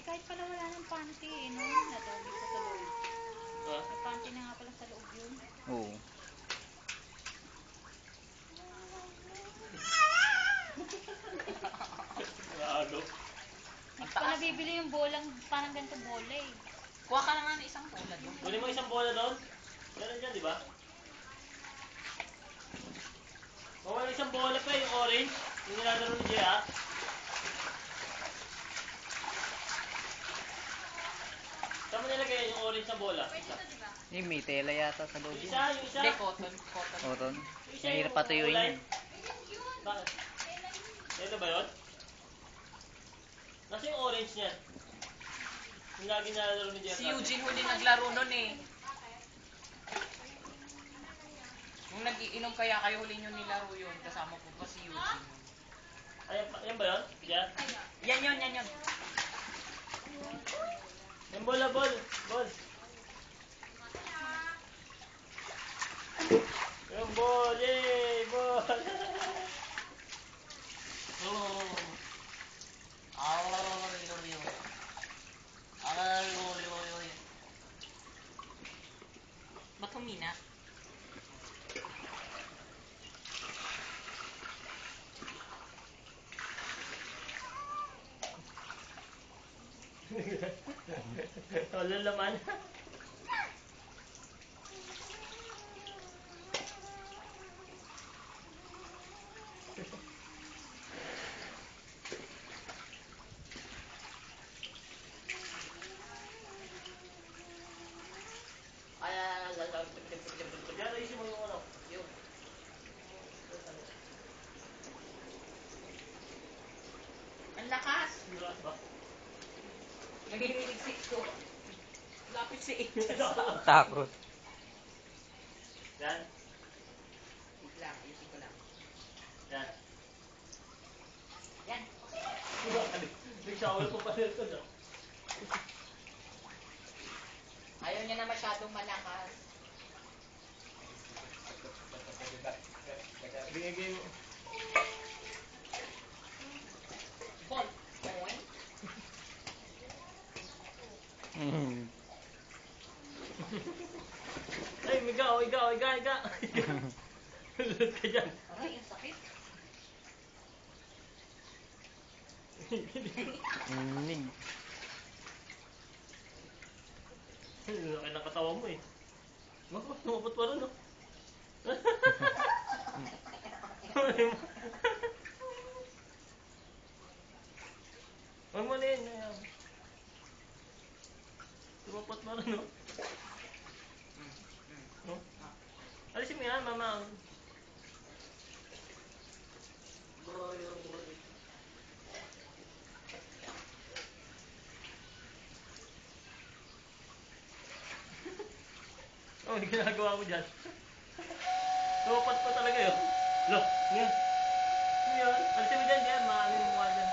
kahit pala wala ng panty, eh, no? Natawag ko sa loob. May panty na nga pala sa loob yun. Oo. Grago. Hindi pa nabibili yung bolang, parang ganito bola eh. Kuha ka na nga ng isang bola doon. Kunin mo isang bola doon. Meron dyan, di ba? Wala isang bola pa yung orange. Yung nilalaro ni Jay, ha? Saan mo nilagay yung orange na bola? Pwede ito, di ba? Eh, may tela yata sa loob Yung yun. isa, yung isa. Hindi, cotton. Cotton. Yung isa Mahirap yung patuyuin kulay. yun. Bakit? Ito ba yun? Nasa yung orange niyan? Yung lagi nilalaro ni Jay. Si Eugene huli naglaro nun eh. Nung nag-iinom kaya kayo huli nyo nilaro yun. Kasama ko pa si Eugene. Ayan ba yun? Yan? Yan yun. Yung bola, ball. Yung ball, yay! Ball! Oh. Ba't humina? Walang laman. Yan, ayusin mo yung ano. Yun. Ang lakas! Lakas ba? Naghihilig si Ito. Lapit si Ito. Takot. Yan. Wait lang, ayusin ko lang. Yan. Yan. Nag-shower po pa nito, no? Ayaw niya na masyadong malakas. Bigay mo. Ball. Point. Ay, miga. Lulot ka dyan. Aray, ang sakit. Ning. Laki ng katawan mo eh. Lumapot pa rin, no? Huwag mo na yun. Lumapot pa rin, no? No? Alisin mo yan, mama. Oh, hindi ginagawa mo dyan. Lumapot pa talaga yun. Lo, yan. Yan. Alisin mo dyan, maaamin mo mukha dyan.